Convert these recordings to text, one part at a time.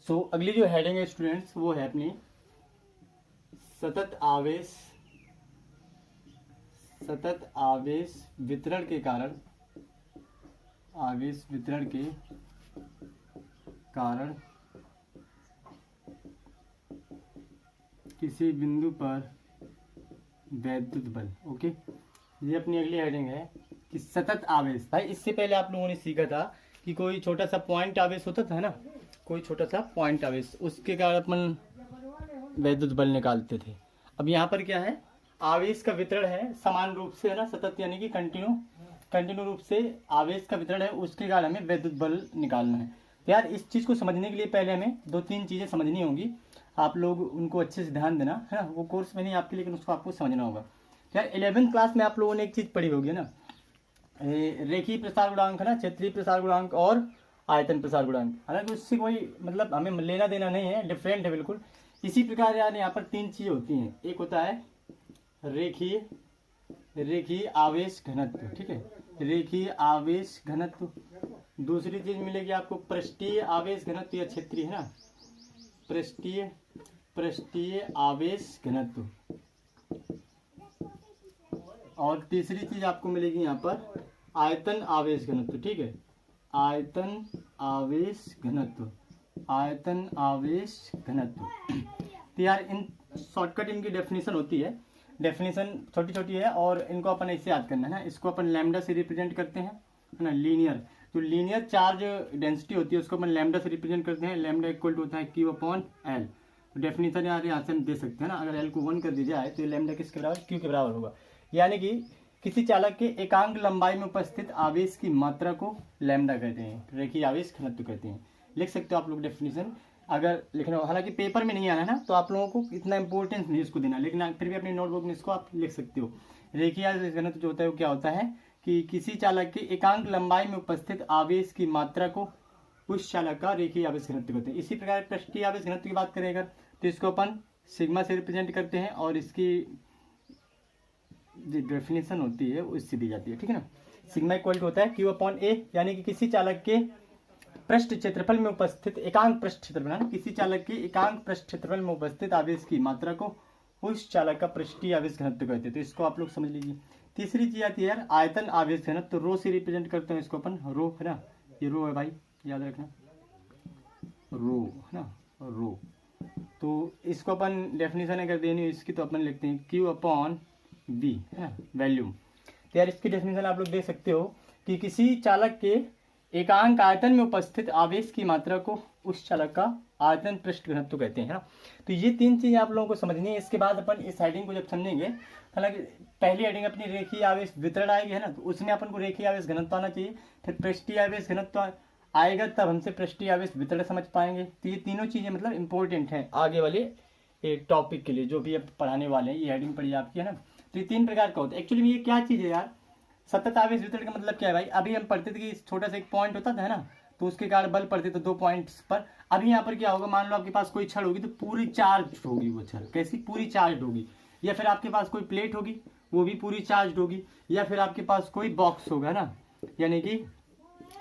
सो अगली जो हेडिंग है स्टूडेंट्स वो है अपनी सतत आवेश वितरण के कारण किसी बिंदु पर वैद्युत बल। ओके, ये अपनी अगली हेडिंग है कि सतत आवेश। भाई इससे पहले आप लोगों ने सीखा था कि कोई छोटा सा पॉइंट आवेश होता था ना, कोई छोटा सा पॉइंट आवेश, उसके कारण अपन वैद्युत बल निकालते थे। अब यहाँ पर क्या है, आवेश का वितरण है समान रूप से, है ना, सतत यानी कि कंटिन्यू रूप से आवेश का वितरण है, उसके कारण हमें वैद्युत बल निकालना है। तो यार इस चीज़ को समझने के लिए पहले हमें 2-3 चीज़ें समझनी होंगी, आप लोग उनको अच्छे से ध्यान देना, है ना। वो कोर्स में नहीं आपके, लेकिन उसको आपको समझना होगा। तो यार 11वीं क्लास में आप लोगों ने एक चीज़ पढ़ी होगी ना, रेखीय प्रसार गुणांक, है ना, क्षेत्रीय प्रसार गुणांक और आयतन प्रसार गुणांक। हालांकि उससे कोई मतलब हमें लेना देना नहीं है, डिफरेंट है बिल्कुल। इसी प्रकार यार यहाँ पर 3 चीज़ें होती हैं। एक होता है रेखीय आवेश घनत्व, ठीक है, रेखीय आवेश घनत्व। दूसरी चीज मिलेगी आपको पृष्ठीय आवेश घनत्व या क्षेत्रीय, है ना, पृष्ठीय आवेश घनत्व। और तीसरी चीज आपको मिलेगी यहाँ पर आयतन आवेश घनत्व, ठीक है, आयतन आवेश घनत्व। तो यार इन शॉर्टकट इनकी डेफिनेशन होती है, डेफिनेशन छोटी छोटी है और इनको अपन ऐसे याद करना है ना। इसको अपन लैम्डा से रिप्रेजेंट करते हैं, है ना, लीनियर, जो लीनियर चार्ज डेंसिटी होती है उसको अपन लैम्डा से रिप्रेजेंट करते हैं। लैम्डा इक्वल टू होता है Q/L। डेफिनेशन यार यहाँ से हम दे सकते हैं ना, अगर L को 1 कर दिया जाए तो लैम्डा किसके बराबर, Q के बराबर होगा। यानी कि किसी चालक के एकांक लंबाई में उपस्थित आवेश की मात्रा को लैम्डा कहते हैं, रेखीय आवेश घनत्व कहते हैं। लिख सकते हो आप लोग डेफिनेशन, अगर लिखना हो। हालांकि पेपर में नहीं आना है ना, तो आप लोगों को इतना इंपॉर्टेंस नहीं इसको देना, लेकिन फिर भी अपनी नोटबुक में इसको आप लिख सकते हो। रेखीय आवेश घनत्व जो होता है वो क्या होता है कि किसी चालक के एकांक लंबाई में उपस्थित आवेश की मात्रा को उस चालक का रेखीय आवेश घनत्व कहते हैं। इसी प्रकार पृष्ठीय आवेश घनत्व की बात करें अगर, तो इसको अपन सिग्मा से रिप्रेजेंट करते हैं और इसकी जो डेफिनेशन होती है उससे दी जाती है, ठीक है ना। सिग्मा इक्वल टू होता है Q/A, यानी कि किसी चालक के पृष्ठ क्षेत्रफल में उपस्थित एकांक पृष्ठ क्षेत्रफल, किसी चालक के एकांक पृष्ठ क्षेत्रफल में उपस्थित आवेश की मात्रा को उस चालक का पृष्ठीय आवेश घनत्व कहते हैं। तो इसको आप लोग समझ लीजिए। तीसरी चीज आती है यार आयतन आवेश घनत्व, तो रो से रिप्रेजेंट करते हैं इसको अपन, रो, है ना, ये रो है भाई, याद रखना, रो, है ना, रो। तो इसको अपन डेफिनेशन अगर देनी इसकी तो अपन लिखते हैं Q/V, है, वॉल्यूम। तो यार इसकी डेफिनेशन आप लोग दे सकते हो कि किसी चालक के एकांक आयतन में उपस्थित आवेश की मात्रा को उस चालक का आयतन पृष्ठ घनत्व कहते हैं, है ना। तो ये 3 चीजें आप लोगों को समझनी है। इसके बाद अपन इस हेडिंग को जब समझेंगे, हालांकि पहली हेडिंग अपनी रेखीय आवेश वितरण आएगी, है ना, तो उसमें अपन को रेखीय आवेश घनत्व आना चाहिए, फिर पृष्ठीय आवेश घनत्व आएगा, तब हमसे पृष्ठीय आवेश वितरण समझ पाएंगे। तो ये तीनों चीजें मतलब इंपॉर्टेंट है आगे वाले एक टॉपिक के लिए, जो भी अब पढ़ाने वाले हैं। ये हेडिंग पढ़ी आपकी, है ना। तो ये 3 प्रकार का होता है। एक्चुअली में ये क्या चीज है यार, सतत आवेश वितरण का मतलब क्या है भाई, अभी हम पढ़ते थे कि छोटा सा एक पॉइंट होता था, है ना, तो उसके कारण बल पड़ते थे 2 पॉइंट्स पर। अभी यहाँ पर क्या होगा, मान लो आपके पास कोई छड़ होगी तो पूरी चार्ज होगी, वो छड़ कैसी, पूरी चार्ज होगी। या फिर आपके पास कोई प्लेट होगी वो भी पूरी चार्ज होगी, या फिर आपके पास कोई बॉक्स होगा ना, यानी कि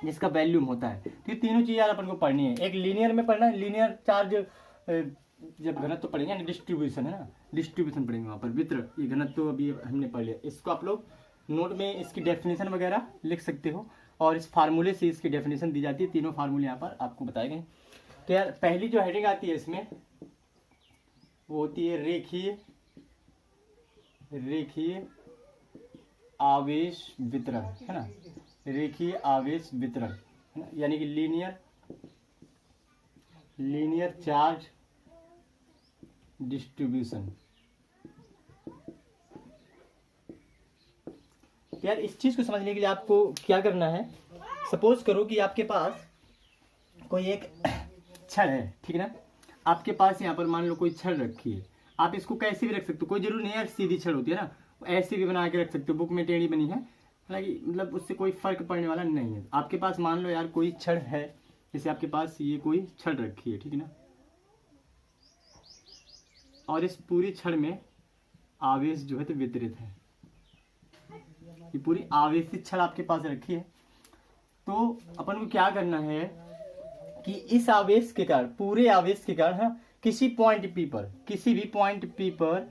जिसका वॉल्यूम होता है। तो ये तीनों चीजें अपन को पढ़नी है। एक लीनियर में पढ़ना है, लीनियर चार्ज जब घनत्व पढ़ेंगे ना, डिस्ट्रीब्यूशन, है ना, डिस्ट्रीब्यूशन पढ़ेंगे वहाँ पर, वितरण, ये घनत्व अभी हमने पढ़ लिया। इसको आप लोग नोट में इसकी डेफिनेशन वगैरह लिख सकते हो, और इस फार्मूले से इसकी डेफिनेशन दी जाती है। तीनों फार्मूले यहाँ पर आपको बताए गए। तो यार पहली जो हेडिंग आती है इसमें वो होती है रेखीय आवेश वितरण, है ना, रेखीय आवेश वितरण, है ना, यानी कि लीनियर चार्ज डिस्ट्रीब्यूशन। यार इस चीज को समझने के लिए आपको क्या करना है, सपोज करो कि आपके पास कोई एक छड़ है, ठीक है ना, आपके पास यहाँ पर मान लो कोई छड़ रखी है। आप इसको कैसे भी रख सकते हो, कोई जरूरी नहीं है सीधी छड़ होती है ना, ऐसे भी बना के रख सकते हो, बुक में टेढ़ी बनी है, हालांकि मतलब उससे कोई फर्क पड़ने वाला नहीं है। आपके पास मान लो यार कोई छड़ है, जैसे आपके पास ये कोई छड़ रखी है, ठीक है ना, और इस पूरी छड़ में आवेश जो है तो वितरित है, ये पूरी आवेशित छड़ आपके पास रखी है। तो अपन को क्या करना है कि इस आवेश के कारण, पूरे आवेश के कारण, हाँ, किसी भी पॉइंट पी पर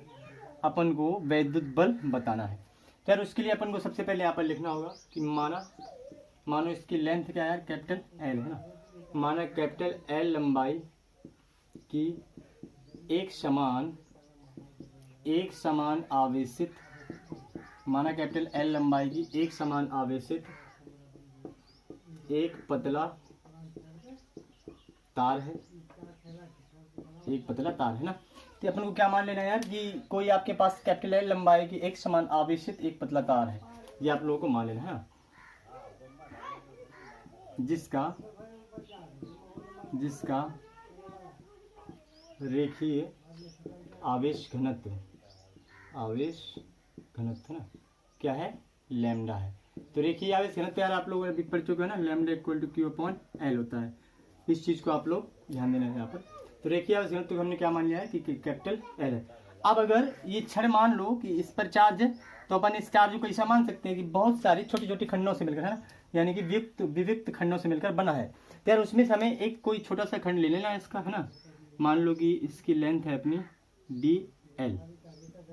अपन को वैद्युत बल बताना है। तो यार उसके लिए अपन को सबसे पहले यहाँ पर लिखना होगा कि मानो इसकी लेंथ क्या है यार, कैपिटल एल है ना। माना कैपिटल एल लंबाई की एक समान आवेशित, माना कैपिटल एल लंबाई की एक समान आवेशित एक पतला तार है, ना। तो अपन को क्या मान लेना है यार कि कोई आपके पास कैपिटल एल लंबाई की एक समान आवेशित एक पतला तार है, ये आप लोगों को मान लेना है, जिसका रेखीय आवेश घनत्व ना क्या है, लैम्डा है। तो रेखीय आवेश घनत्व यार आप लोग अभी पढ़ चुके हैं ना, lambda equal to Q upon L होता है। इस चीज को आप लोग ध्यान देना है यहाँ पर। तो रेखीय आवेश घनत्व हमने क्या मान लिया है कि कैपिटल एल है। अब अगर ये छड़ मान लो कि इस पर चार्ज है, तो अपन इस चार्ज को ऐसा मान सकते हैं कि बहुत सारी छोटी छोटी खंडों से मिलकर, है ना, यानी कि विविक्त खंडों से मिलकर बना है। तो यार उसमें से हमें एक कोई छोटा सा खंड ले लेना इसका, है ना। मान लो कि इसकी लेंथ है अपनी डी एल,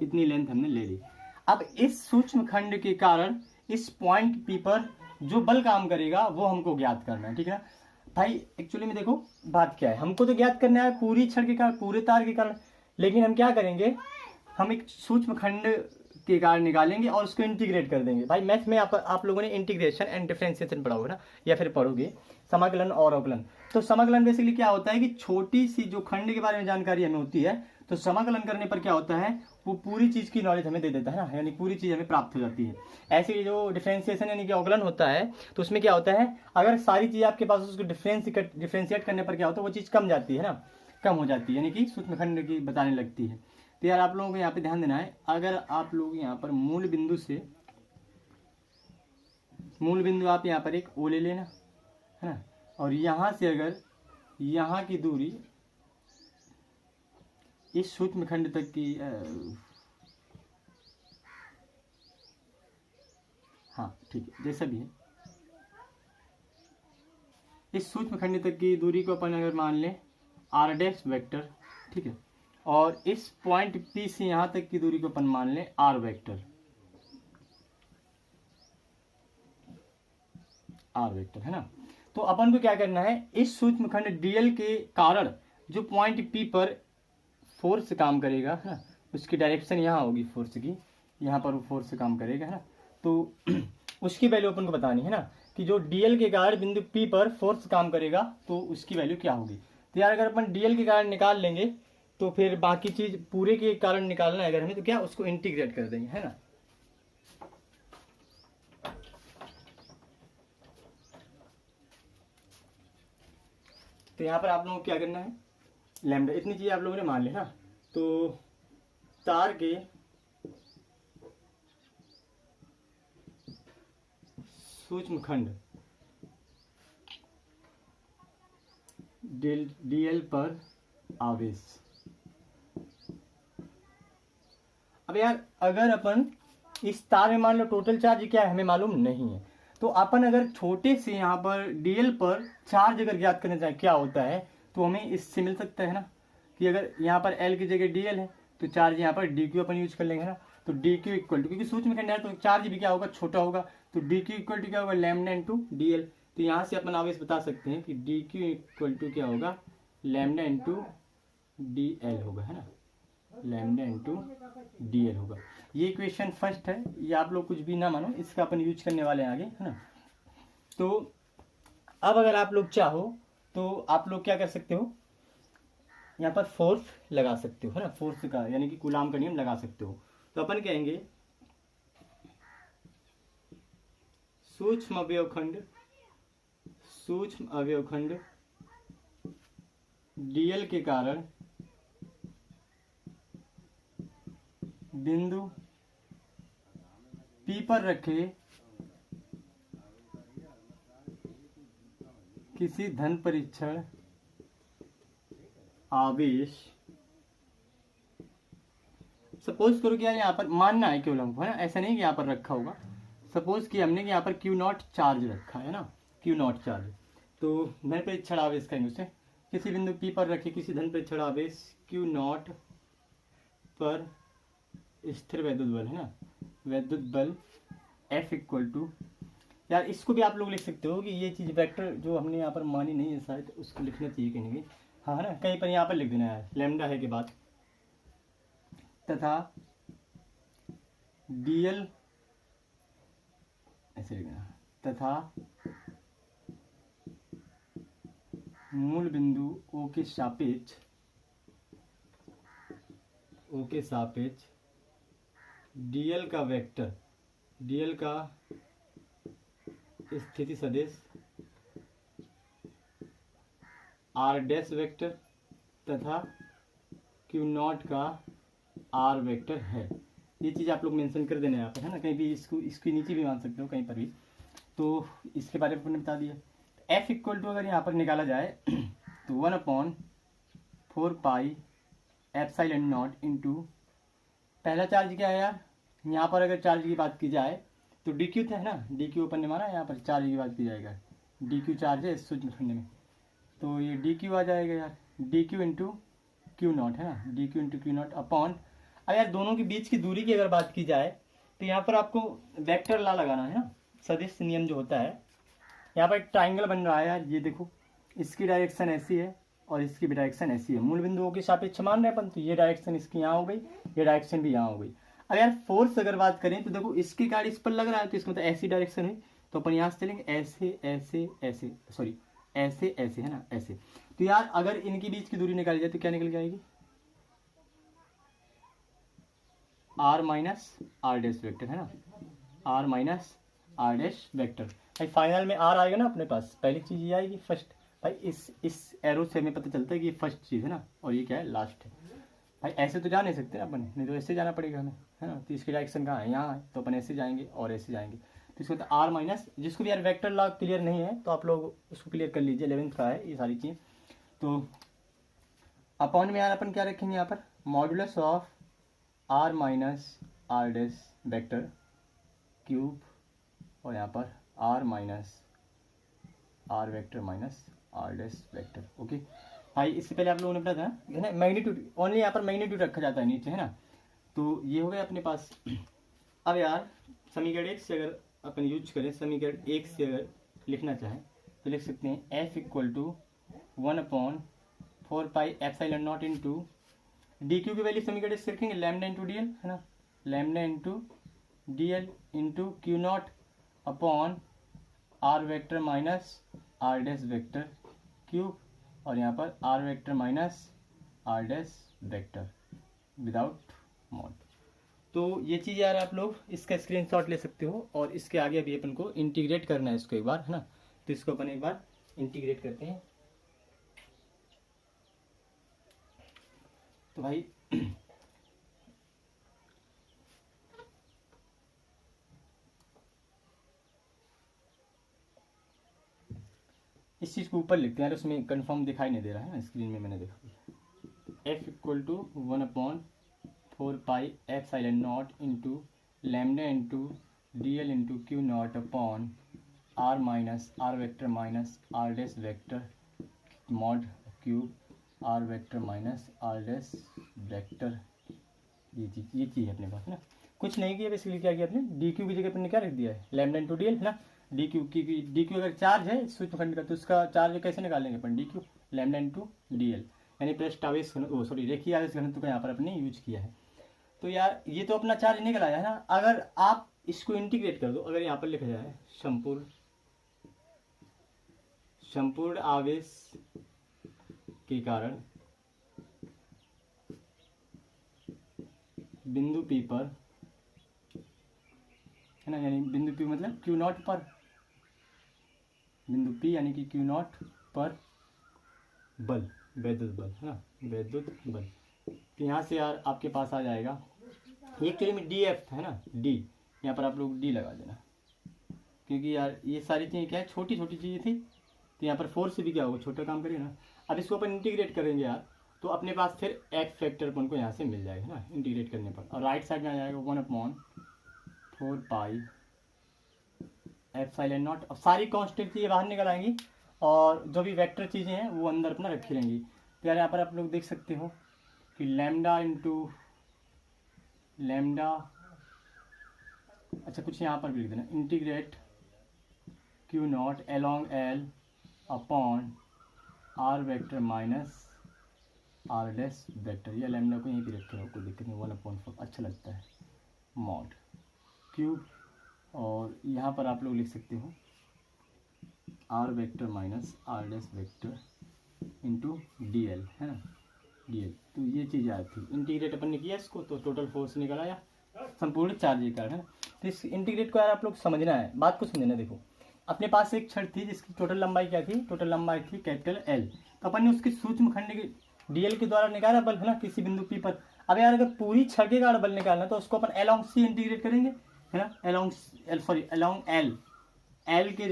इतनी लेंथ हमने ले ली। अब इस सूक्ष्म खंड के कारण इस पॉइंट पी पर जो बल काम करेगा वो हमको ज्ञात करना है, ठीक है ना भाई। एक्चुअली में देखो बात क्या है, हमको तो ज्ञात करना है पूरी छड़ के कारण, पूरे तार के कारण, लेकिन हम क्या करेंगे, हम एक सूक्ष्म खंड के कारण निकालेंगे और उसको इंटीग्रेट कर देंगे। भाई मैथ में आप लोगों ने इंटीग्रेशन एंड डिफरेंशिएशन पढ़ा होगा ना, या फिर पढ़ोगे समाकलन और अवकलन। तो समाकलन बेसिकली क्या होता है कि छोटी सी जो खंड के बारे में जानकारी हमें होती है, तो समाकलन करने पर क्या होता है, वो पूरी चीज की नॉलेज हमें दे देता है ना, यानी पूरी चीज हमें प्राप्त हो जाती है। ऐसे जो डिफरेंशिएशन यानी कि अवकलन होता है, तो उसमें क्या होता है, अगर सारी चीज आपके पास, उसको डिफरेंशिएट करने पर क्या होता है, वो चीज कम जाती है ना, कम हो जाती है, यानी कि सूक्ष्म खंड की बताने लगती है। तो यार आप लोगों को यहाँ पे ध्यान देना है, अगर आप लोग यहाँ पर मूल बिंदु आप यहाँ पर एक ओ ले लेना, है ना, और यहाँ से अगर यहाँ की दूरी इस सूक्ष्म खंड तक की हाँ ठीक है, जैसा भी है, इस सूक्ष्म खंड तक की दूरी को अपन अगर मान लें आर डैश वेक्टर, ठीक है, और इस पॉइंट पी से यहाँ तक की दूरी को अपन मान लें आर वेक्टर, है ना। तो अपन को क्या करना है, इस सूक्ष्म खंड डीएल के कारण जो पॉइंट पी पर फोर्स काम करेगा, है ना, उसकी डायरेक्शन यहाँ होगी फोर्स की, यहाँ पर वो फोर्स काम करेगा, है ना। तो उसकी वैल्यू अपन को बतानी है ना, कि जो डीएल के कारण बिंदु पी पर फोर्स काम करेगा तो उसकी वैल्यू क्या होगी। तो यार अगर अपन डीएल के कारण निकाल लेंगे तो फिर बाकी चीज पूरे के कारण निकालना है अगर हमें, तो क्या उसको इंटीग्रेट कर देंगे, है ना। तो यहाँ पर आप लोगों को क्या करना है, लैम्डा, इतनी चीज आप लोगों ने मान ली ना। तो तार के सूक्ष्म खंड डीएल पर आवेश। अब यार अगर अपन इस तार में मान लो टोटल चार्ज क्या है हमें मालूम नहीं है, तो अपन अगर छोटे से यहाँ पर डीएल पर चार्ज अगर ज्ञात करना चाहे क्या होता है, तो हमें इससे मिल सकता है ना, कि अगर यहाँ पर एल की जगह डीएल है तो चार्ज यहाँ पर डी क्यू अपन यूज कर लेंगे ना। तो डी क्यू इक्वल टू, क्योंकि सूक्ष्म खंड है तो चार्ज भी क्या होगा, छोटा होगा, तो डी क्यू इक्वल टू क्या होगा, लैम्डा इंटू डीएल। तो यहाँ से अपन आवेश बता सकते हैं कि डी क्यू इक्वल टू क्या होगा, लैम्डा इंटू डीएल होगा, है ना, लैम्डा इंटू डीएल होगा। ये इक्वेशन फर्स्ट है, ये आप लोग कुछ भी ना मानो, इसका अपन यूज करने वाले हैं आगे, है ना। तो अब अगर आप लोग चाहो तो आप लोग क्या कर सकते हो, यहाँ पर फोर्स लगा सकते हो, है ना, फोर्स का यानी कि कूलाम का नियम लगा सकते हो। तो अपन कहेंगे सूक्ष्म अवयव खंड डीएल के कारण बिंदु पी पर रखे किसी धन परीक्षण आवेश, सपोज करो कि यार यहाँ पर मानना है केवल हमको, है ना, ऐसा नहीं कि यहाँ पर रखा होगा। सपोज कि हमने यहाँ पर क्यू नॉट चार्ज रखा है ना, क्यू नॉट चार्ज, तो धन प्रेक्षण आवेश कहेंगे उसे, किसी बिंदु P पर रखे किसी धन प्रेक्षण आवेश Q नॉट पर स्थिर वैद्युत बल है ना, वैद्युत बल F इक्वल टू, यार इसको भी आप लोग लिख सकते हो कि ये चीज़ वेक्टर जो हमने यहाँ पर मानी नहीं है शायद, उसको लिखना चाहिए कहीं कहीं, हाँ है ना, कहीं पर यहाँ पर लिख देना है लैम्डा है के बाद, तथा dl ऐसे लिखना, तथा मूल बिंदु O के सापेक्ष dl का वेक्टर, dl का स्थिति सदिश r डैश वेक्टर तथा q नॉट का r वेक्टर है। ये चीज़ आप लोग मेंशन कर देना यहाँ पर, है ना, कहीं भी इसको इसके नीचे भी मान सकते हो कहीं पर भी, तो इसके बारे में हमने बता दिया। F इक्वल टू अगर यहाँ पर निकाला जाए तो 1/4 पाई एप्सिलॉन नॉट इंटू, पहला चार्ज क्या है यार, यहाँ पर अगर चार्ज की बात की जाए तो DQ था है ना, DQ अपन ने माना, यहाँ पर चार्ज की बात की जाएगा, DQ चार्ज है इस सूत्र खंड में, तो ये DQ आ जाएगा यार, DQ इंटू Q नॉट है ना, DQ into Q naught upon, अब यार दोनों के बीच की दूरी की अगर बात की जाए तो यहाँ पर आपको वेक्टर लॉ लगाना है ना, सदिश नियम जो होता है, यहाँ पर एक ट्राइंगल बन रहा है यार, ये देखो इसकी डायरेक्शन ऐसी है और इसकी भी डायरेक्शन ऐसी है, मूल बिंदुओं के सापेक्ष मान रहे अपन, तो ये डायरेक्शन इसकी यहाँ हो गई, ये डायरेक्शन भी यहाँ हो गई। अब यार फोर्स अगर बात करें तो देखो इसकी गाड़ इस पर लग रहा है, तो इसका मतलब ऐसी डायरेक्शन हुई, तो अपन यहाँ से चलेंगे ऐसे ऐसे ऐसे, सॉरी ऐसे ऐसे है ना, ऐसे, तो यार अगर इनके बीच की दूरी निकाली जाए तो क्या निकल के आएगी, r minus are dash vector है ना, r minus are dash vector. भाई फाइनल में r आएगा ना अपने पास, पहली चीज ये आएगी फर्स्ट, भाई इस एरो से हमें पता चलता है कि ये फर्स्ट चीज है ना, और ये क्या है लास्ट है। भाई ऐसे तो जा नहीं सकते ना अपन, नहीं तो ऐसे जाना पड़ेगा हमें, है ना, तो इसकी डायरेक्शन कहाँ है, यहाँ है, तो अपन ऐसे जाएंगे और ऐसे जाएंगे, तो इसको तो r माइनस, जिसको भी यार वेक्टर लॉ क्लियर नहीं है तो आप लोग उसको क्लियर कर लीजिए, 11th का है ये सारी चीज़। तो अपॉन में यार अपन क्या रखेंगे यहाँ पर, modulus of r minus are dash vector cube, और यहाँ पर r minus R vector minus are dash vector. Okay भाई, इससे पहले आप लोगों ने पता था है ना, मैग्नीट्यूड ओनली यहाँ पर मैग्नीट्यूड रखा जाता है नीचे है ना, तो ये हो गया अपने पास। अब यार समीकरण 1 से अगर अपन यूज करें, समीकरण 1 से अगर लिखना चाहें तो लिख सकते हैं F equal to 1/4 pi epsilon not into DQ की वैल्यू समीकरण से रखेंगे लैम्डा इंटू DL है ना, lambda into DL into Q naught upon R vector minus R dash vector cube, और यहाँ पर R vector minus R dash vector without mod. तो ये चीज़ यार आप लोग इसका स्क्रीनशॉट ले सकते हो, और इसके आगे अभी अपन को इंटीग्रेट करना है इसको एक बार है ना, तो इसको अपन एक बार इंटीग्रेट करते हैं। तो भाई इस चीज़ को ऊपर लिखते हैं यार, उसमें कंफर्म दिखाई नहीं दे रहा है ना स्क्रीन में, मैंने देखा F equal to 1/4 pi epsilon not into lambda into DL into Q naught upon R minus R vector minus R dash vector mod cube R vector minus R dash vector. ये चीज़ है अपने पास ना, कुछ नहीं किया बेसिकली, क्या किया अपने DQ की जगह पर क्या रख दिया है लैम्डा इंटू DL है ना, DQ अगर चार्ज है सूक्ष्म खंड का तो उसका चार्ज कैसे निकालेंगे अपन, DQ लैम्डा इंटू DL, यानी पृष्ठ आवेश सॉरी रेखीय आवेश घनत्व का यहाँ पर अपने यूज किया है। तो यार ये तो अपना चार्ज निकल आया है ना, अगर आप इसको इंटीग्रेट कर दो, अगर यहाँ पर लिखा जाए संपूर्ण आवेश के कारण बिंदु P पर है ना, यानी बिंदु P मतलब Q नॉट पर, बिंदु P यानी कि Q नॉट पर बल, वैद्युत बल है ना, वैद्युत बल, तो यहाँ से यार आपके पास आ जाएगा, एक्चुअली में DF है ना, D यहाँ पर आप लोग D लगा देना, क्योंकि यार ये सारी चीज़ें क्या है छोटी छोटी चीज़ें थी, तो यहाँ पर फोर्स से भी क्या होगा छोटा काम करिए ना। अब इसको अपन इंटीग्रेट करेंगे यार, तो अपने पास फिर F फैक्टर अपन को यहाँ से मिल जाएगा ना इंटीग्रेट करने पर, और राइट साइड में आ जाएगा 1/4 पाई एप्सिलॉन नॉट। अब सारी कांस्टेंट चीज़ें बाहर निकल आएंगी, और जो भी वेक्टर चीज़ें हैं वो अंदर अपना रखी रहेंगी। तो यार यहाँ पर आप लोग देख सकते हो कि लैम्डा इंटू लैम्डा, अच्छा कुछ यहाँ पर भी लिख देना, integrate Q naught along L upon R vector minus are dash vector, या लैम्डा को यहीं पे रखे हो, कोई दिक्कत नहीं, 1/4 अच्छा लगता है, मॉड क्यूब, और यहाँ पर आप लोग लिख सकते हो R vector minus are dash vector into D L, है ना, डी एल। तो ये चीज़ आई थी, इंटीग्रेट अपन ने किया इसको तो टोटल फोर्स निकल आया संपूर्ण चार्ज का, है ना। तो इस इंटीग्रेट को यार आप लोग समझना है, बात को समझना। देखो अपने पास एक छड़ थी जिसकी टोटल लंबाई क्या थी, टोटल लंबाई थी कैपिटल एल, तो अपन ने उसकी सूक्ष्म खंड की डीएल के द्वारा निकाला बल, है ना, किसी बिंदु पी पर। अब यार अगर पूरी छड़ का बल निकालना तो उसको अपन अलोंग सी इंटीग्रेट करेंगे, है ना, अलोंग एल के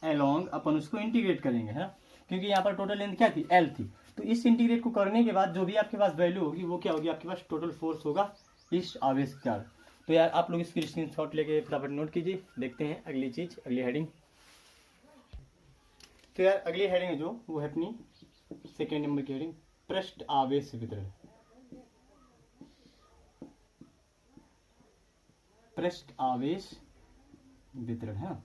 अलोंग अपन उसको इंटीग्रेट करेंगे, है ना, क्योंकि यहाँ पर टोटल लेंथ क्या थी, एल थी। तो इस इंटीग्रेट को करने के बाद जो भी आपके पास वैल्यू होगी वो क्या होगी, आपके पास टोटल फोर्स होगा इस आवेश का। तो यार आप लोग इसकी स्क्रीनशॉट लेके फटाफट नोट कीजिए। देखते हैं अगली चीज, अगली हेडिंग। तो यार अगली हेडिंग जो वो है अपनी सेकेंड नंबर की हेडिंग, पृष्ठ आवेश वितरण। पृष्ठ आवेश वितरण है,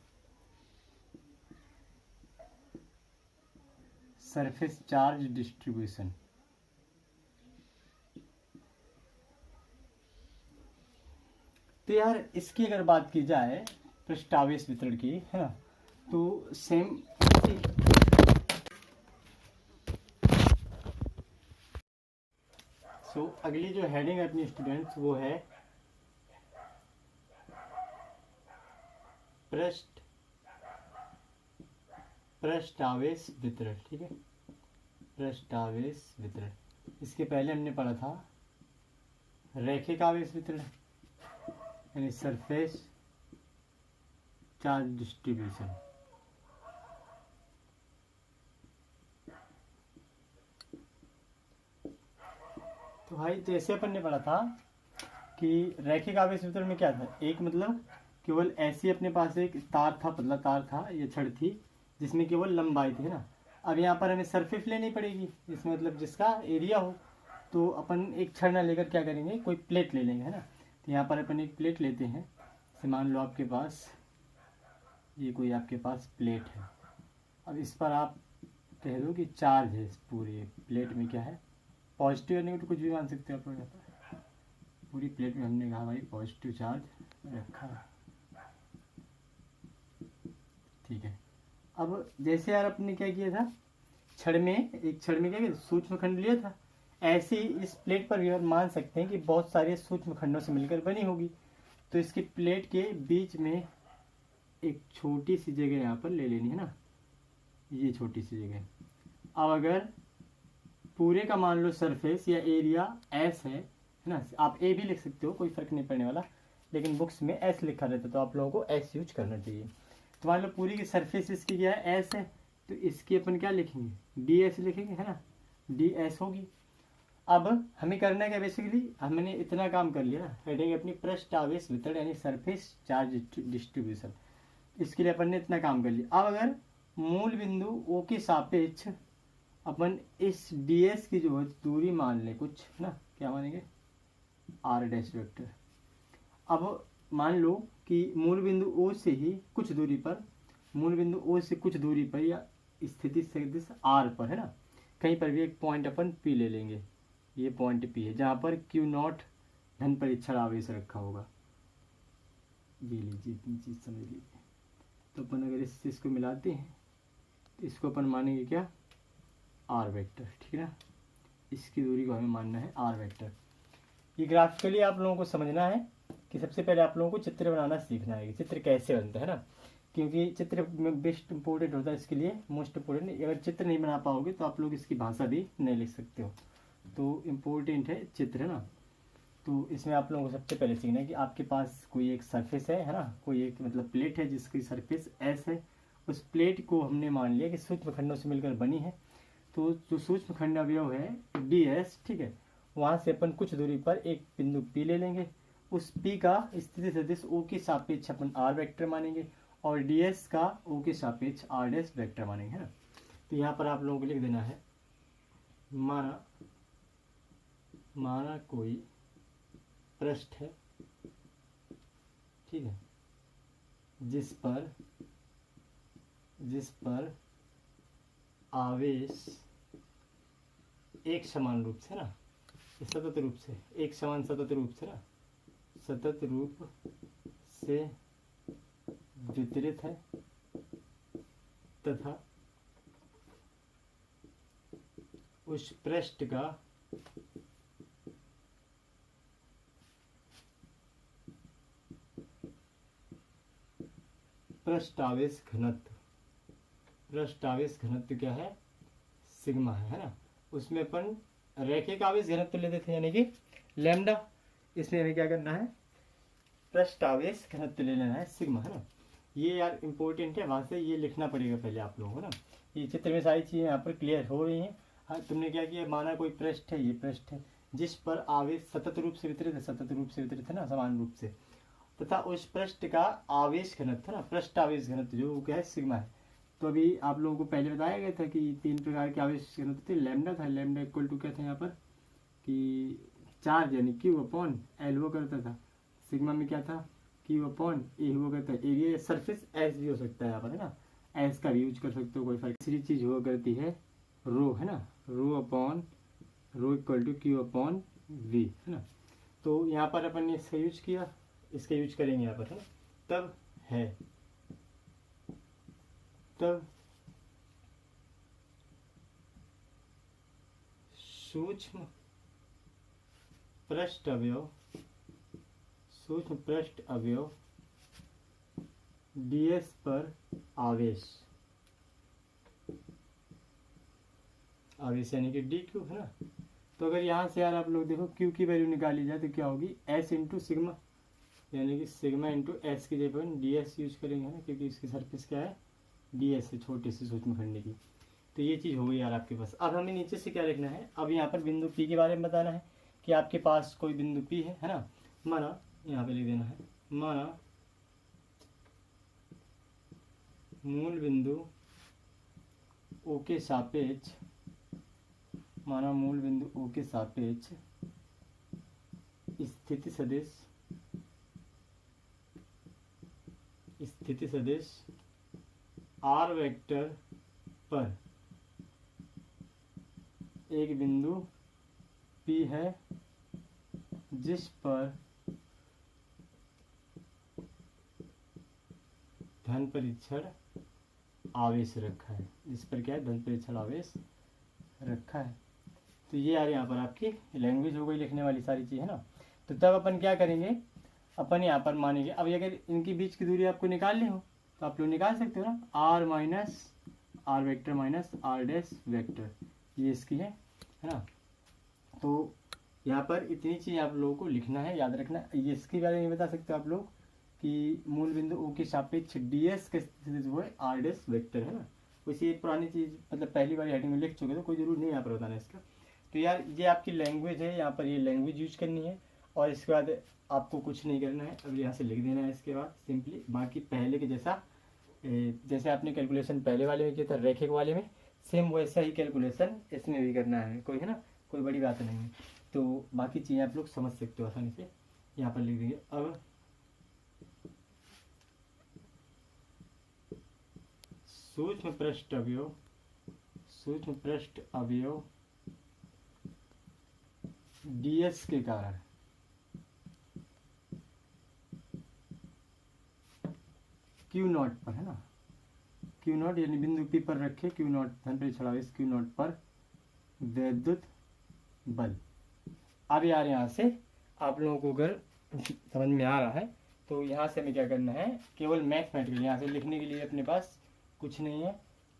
सरफेस चार्ज डिस्ट्रीब्यूशन। तो यार इसकी अगर बात की जाए पृष्ठ आवेश वितरण की, है ना, तो सेम अगली जो हेडिंग है अपनी स्टूडेंट्स वो है पृष्ठ आवेश वितरण, ठीक है, पृष्ठ आवेश वितरण। इसके पहले हमने पढ़ा था रैखिक आवेश वितरण, यानी सरफेस चार्ज डिस्ट्रीब्यूशन। तो भाई जैसे अपन ने पढ़ा था कि रैखिक आवेश वितरण में क्या था, एक मतलब केवल ऐसी अपने पास एक तार था, पतला तार था, ये छड़ थी जिसमें केवल लंबाई थी, है ना। अब यहाँ पर हमें सरफेस लेनी पड़ेगी, जिसमें मतलब जिसका एरिया हो। तो अपन एक छड़ ना लेकर क्या करेंगे, कोई प्लेट ले लेंगे, है ना। तो यहाँ पर अपन एक प्लेट लेते हैं, जैसे मान लो आपके पास ये कोई आपके पास प्लेट है। अब इस पर आप कह दो कि चार्ज है, इस पूरी प्लेट में क्या है, पॉजिटिव या नेगेटिव कुछ भी मान सकते हो आप लोग। यहाँ पर पूरी प्लेट में हमने कहा भाई पॉजिटिव चार्ज रखा है, ठीक है। अब जैसे यार अपने क्या किया था, छड़ में क्या किया, सूक्ष्म खंड लिया था। ऐसे ही इस प्लेट पर भी हम मान सकते हैं कि बहुत सारे सूक्ष्म खंडों से मिलकर बनी होगी। तो इसकी प्लेट के बीच में एक छोटी सी जगह यहाँ पर ले लेनी है ना, ये छोटी सी जगह। अब अगर पूरे का मान लो सरफेस या एरिया एस है ना, आप ए भी लिख सकते हो, कोई फर्क नहीं पड़ने वाला, लेकिन बुक्स में एस लिखा रहता है तो आप लोगों को एस यूज करना चाहिए। तो मान लो पूरी की सरफेस इसकी क्या है, एस है, तो इसकी अपन क्या लिखेंगे, डी एस लिखेंगे, है ना, डी एस होगी। अब हमें करना क्या, बेसिकली हमने इतना काम कर लिया ना, हेडिंग अपनी पृष्ठ आवेश वितरण यानी सरफेस चार्ज डिस्ट्रीब्यूशन, इसके लिए अपन ने इतना काम कर लिया। अब अगर मूल बिंदु ओ के सापेक्ष अपन इस डी एस की जो दूरी मान ले कुछ, ना क्या मानेंगे, आर डैश वेक्टर। अब मान लो कि मूल बिंदु ओ से ही कुछ दूरी पर, मूल बिंदु ओ से कुछ दूरी पर या स्थिति सदिश आर पर, है ना, कहीं पर भी एक पॉइंट अपन पी ले लेंगे, ये पॉइंट पी है जहाँ पर क्यू नॉट धन परीक्षण आवेश रखा होगा, ये लीजिए इतनी चीज़ समझ लीजिए। तो अपन अगर इससे इसको मिलाते हैं तो इसको अपन मानेंगे क्या, आर वेक्टर, ठीक है ना, इसकी दूरी को हमें मानना है आर वेक्टर। ये ग्राफिकली आप लोगों को समझना है कि सबसे पहले आप लोगों को चित्र बनाना सीखना है कि चित्र कैसे बनता है ना, क्योंकि चित्र में बेस्ट इंपॉर्टेंट होता है, इसके लिए मोस्ट इंपॉर्टेंट। अगर चित्र नहीं बना पाओगे तो आप लोग इसकी भाषा भी नहीं लिख सकते हो, तो इम्पोर्टेंट है चित्र, है ना। तो इसमें आप लोगों को सबसे पहले सीखना है कि आपके पास कोई एक सरफेस है ना, कोई एक मतलब प्लेट है जिसकी सरफेस एस है। उस प्लेट को हमने मान लिया कि सूक्ष्म खंडों से मिलकर बनी है, तो जो सूक्ष्म खंड अवयव है डी एस, ठीक है, वहाँ से अपन कुछ दूरी पर एक बिंदु पी ले लेंगे, उस पी का स्थिति सदिश ओ के सापेक्ष अपन आर वेक्टर मानेंगे और डी एस का ओ के सापेक्ष आर डैश वेक्टर मानेंगे, है ना। तो यहाँ पर आप लोगों को लिख देना है माना कोई पृष्ठ है, ठीक है, जिस पर आवेश एक समान रूप से ना, सतत रूप से, एक समान सतत रूप से ना, सतत रूप से वितरित है तथा उस पृष्ठ का पृष्ठावेश घनत्व क्या है, सिग्मा है ना। उसमें अपन रैखिक आवेश घनत्व लेते थे यानी कि लैम्डा, इसमें हमें क्या करना है, पृष्ठावेश घनत्व ले लेना है, सिग्मा है ना। ये यार इंपॉर्टेंट है, वहां से ये लिखना पड़ेगा पहले आप लोगों को ना। ये चित्र में सारी चीजें यहाँ पर क्लियर हो रही हैं। हाँ, तुमने क्या किया, माना कोई पृष्ठ है, ये पृष्ठ है जिस पर आवेश सतत रूप से वितरित है ना, समान रूप से, तथा उस पृष्ठ का आवेश घनत्व है ना, पृष्ठ आवेश घनत्व जो क्या है, सिग्मा है। तो अभी आप लोगों को पहले बताया गया था कि 3 प्रकार के आवेश घनत्व थे। लैम्डा था, लैम्डा इक्वल टू क्या था यहाँ पर कि चार्ज यानी क्यू अपॉन एल हुआ करता था। सिग्मा में क्या था, क्यू अपॉन ए हुआ करता है। एरिया सरफेस एस भी हो सकता है यहाँ पर है ना, एस का भी यूज कर सकते हो, कोई फर्क। तीसरी चीज हुआ करती है रो है ना, rho upon rho equal to Q upon we है ना। तो यहाँ पर अपन ने इसका यूज किया, इसका यूज करेंगे यहाँ पर है ना। तब सूक्ष्म पृष्ठ अवयव ds पर आवेश यानी कि dq है ना। तो अगर यहाँ से यार आप लोग देखो q की वैल्यू निकाली जाए तो क्या होगी, s इंटू सिग्मा, यानी कि सिग्मा इंटू एस की जगह ds यूज करेंगे ना, क्योंकि इसकी सरफेस क्या है, ds है, छोटे से सूक्ष्म खंड की। तो ये चीज़ हो गई यार आपके पास। अब हमें नीचे से क्या लिखना है, अब यहाँ पर बिंदु P के बारे में बताना है कि आपके पास कोई बिंदु P है ना। माना यहाँ पे लिख देना है, माना मूल बिंदु O के सापेक्ष, माना मूल बिंदु O के सापेक्ष स्थिति सदिश r वेक्टर पर एक बिंदु P है जिस पर धन परीक्षण आवेश रखा है, जिस पर क्या है, धन परीक्षण आवेश रखा है। तो ये यार यहाँ पर आपकी लैंग्वेज हो गई लिखने वाली सारी चीज़ है ना। तो तब अपन क्या करेंगे, अपन यहाँ पर मानेंगे, अब अगर इनके बीच की दूरी आपको निकालनी हो तो आप लोग निकाल सकते हो ना, r minus R vector minus are dash vector, ये इसकी है ना। तो यहाँ पर इतनी चीज़ आप लोगों को लिखना है, याद रखना। ये इसके बारे में बता सकते हो आप लोग कि मूल बिंदु O के सापेक्ष ds के स्थिति जो है आर डैश वेक्टर है ना। वैसे पुरानी चीज़ मतलब पहली बार हेडिंग में लिख चुके तो कोई जरूर नहीं यहाँ पर बताना इसका। तो यार ये आपकी लैंग्वेज है, यहाँ पर ये लैंग्वेज यूज करनी है और इसके बाद आपको कुछ नहीं करना है, अब यहाँ से लिख देना है इसके बाद सिंपली। बाकी पहले के जैसा जैसे आपने कैलकुलेशन पहले वाले में किया था रैखिक वाले में, सेम वैसा ही कैलकुलेशन इसमें भी करना है, कोई है ना, कोई बड़ी बात नहीं है। तो बाकी चीज़ें आप लोग समझ सकते हो आसानी से, यहाँ पर लिख देंगे। अब सूक्ष्म पृष्ठ अवयव ds के कारण Q0 पर है ना, Q0 यानी बिंदु P पर रखे Q0 धन परीक्षण आवेश Q0 पर वैद्युत बल। अब यार यहाँ से आप लोगों को अगर समझ में आ रहा है तो यहाँ से हमें क्या करना है, केवल मैथमेटिकल, यहाँ से लिखने के लिए अपने पास कुछ नहीं है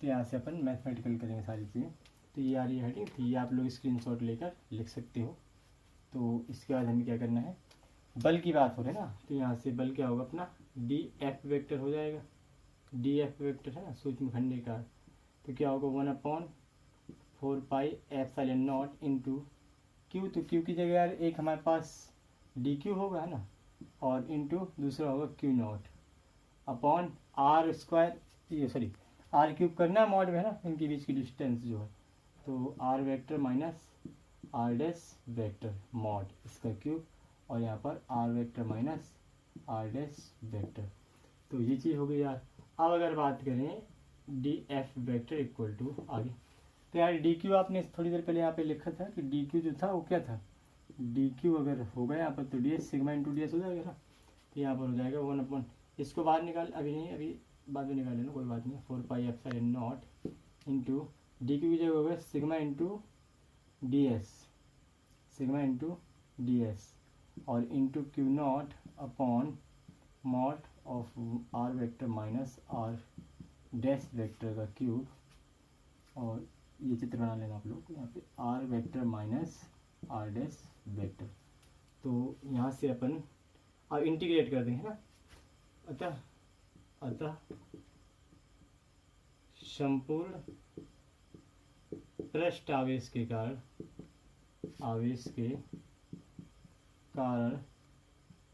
तो यहाँ से अपन मैथमेटिकल करेंगे सारी चीज़ें। तो ये यार ये हेडिंग थी, ये आप लोग स्क्रीनशॉट लेकर लिख सकते हो। तो इसके बाद हमें क्या करना है, बल की बात हो रही है ना, तो यहाँ से बल क्या होगा अपना dF वेक्टर हो जाएगा, dF वेक्टर है ना सूक्ष्म खंड का। तो क्या होगा 1/4 pi epsilon not into Q। तो Q की जगह यार एक हमारे पास dQ होगा है ना, और इंटू दूसरा होगा Q0 अपॉन R स्क्वायर, ये सॉरी आर क्यूब करना है मॉड में, है ना, इनके बीच की डिस्टेंस जो है, तो R vector minus are dash vector mod इसका क्यूब, और यहाँ पर R vector minus are dash vector. तो ये चीज़ हो गई यार। अब अगर बात करें D F vector equal to आगे, तो यार डी क्यू आपने थोड़ी देर पहले यहाँ पे लिखा था कि डी क्यू जो था वो क्या था, डी क्यू अगर होगा यहाँ पर तो D s sigma into D S हो जाएगा ना, तो यहाँ पर हो जाएगा 1/, इसको बाहर निकाल, अभी नहीं, अभी बाद में निकाल लेना, कोई बात नहीं, 4 pi epsilon not into d q की जगह होगा sigma into D s, sigma into D s, और into q not upon mod of r vector minus are dash vector का क्यूब, और ये चित्र बना लेना आप लोग यहाँ पे r vector minus are dash vector. तो यहाँ से अपन अब इंटीग्रेट कर देंगे ना, अतः संपूर्ण पृष्ठ आवेश के कारण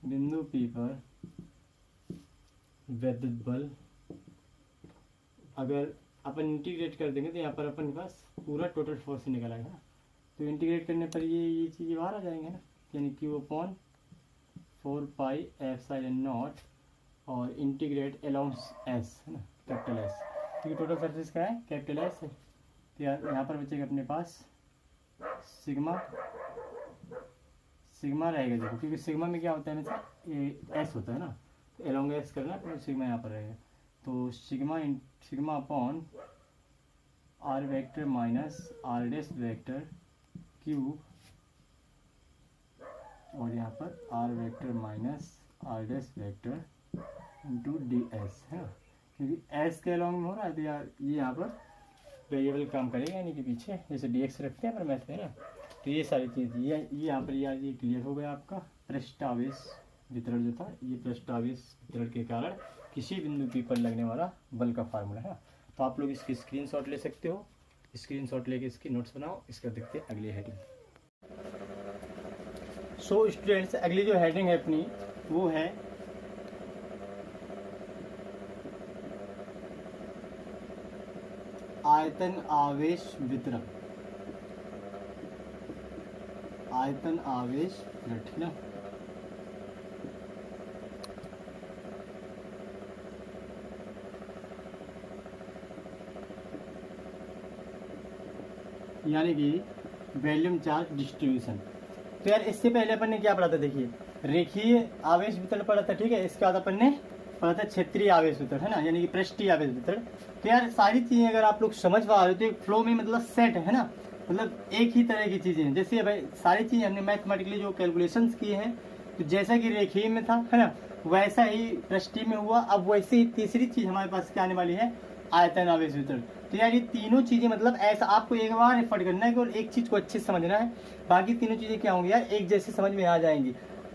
बिंदु P पर विद्युत बल, अगर अपन इंटीग्रेट कर देंगे तो यहाँ पर अपन के पास पूरा टोटल फोर्स निकल आएगा, तो इंटीग्रेट करने पर ये चीज़ें बाहर आ जाएंगे ना, यानी Q upon 4 pi epsilon not और इंटीग्रेट अलोंग S, है ना, कैपिटल S, क्योंकि टोटल सरफेस क्या है, कैपिटल S है, तो यहाँ पर बचेगा अपने पास सिग्मा रहेगा, देखो क्योंकि सिग्मा में क्या होता है हमेशा ये S होता है ना, तो अलोंग S करना तो सिग्मा यहाँ पर रहेगा, तो sigma upon R vector minus are dash vector cube, और यहाँ पर R vector minus are dash vector into D S, है ना, क्योंकि एस के अलोंग में हो रहा है, तो यार ये यहाँ पर वेरिएबल काम करेगा, यानी कि पीछे जैसे डी एक्स रखते हैं पर मैथ में ना, तो ये सारी चीज़ ये यहाँ पर यार ये क्लियर हो गया आपका पृष्ठ आवेश वितरण जो था, ये पृष्ठ आवेश वितरण के कारण किसी बिंदु P पर लगने वाला बल का फार्मूला है। तो आप लोग इसकी स्क्रीनशॉट ले सकते हो, स्क्रीनशॉट लेके इसकी नोट्स बनाओ। इसका देखते हैं अगली हेडिंग। सो स्टूडेंट्स, अगली जो हेडिंग है अपनी वो है आयतन आवेश वितरण, आयतन आवेश वितरण, ठीक ना। यानी कि वॉल्यूम चार्ज डिस्ट्रीब्यूशन। तो यार इससे पहले अपन ने क्या पढ़ा था, देखिए रेखीय आवेश वितरण पढ़ा था, ठीक है। इसके बाद अपन ने पढ़ा था क्षेत्रीय आवेश वितरण, है ना, यानी कि पृष्ठीय आवेश वितरण। तो यार सारी चीजें अगर आप लोग समझ पा रहे हो तो एक फ्लो में मतलब सेट है ना, मतलब एक ही तरह की चीजें हैं। जैसे भाई सारी चीजें हमने मैथमेटिकली जो कैलकुलेशंस किए हैं, तो जैसा कि रेखीय में था, है ना, वैसा ही पृष्ठीय में हुआ। अब वैसे ही तीसरी चीज हमारे पास क्या आने वाली है, आयतन आवेश वितरण। तो यार ये तीनों चीजें मतलब ऐसा आपको एक बार एफर्ट करना है कि और एक चीज को अच्छे से समझना है, बाकी तीनों चीजें क्या होंगी यार एक जैसे समझ में आ जाएंगी।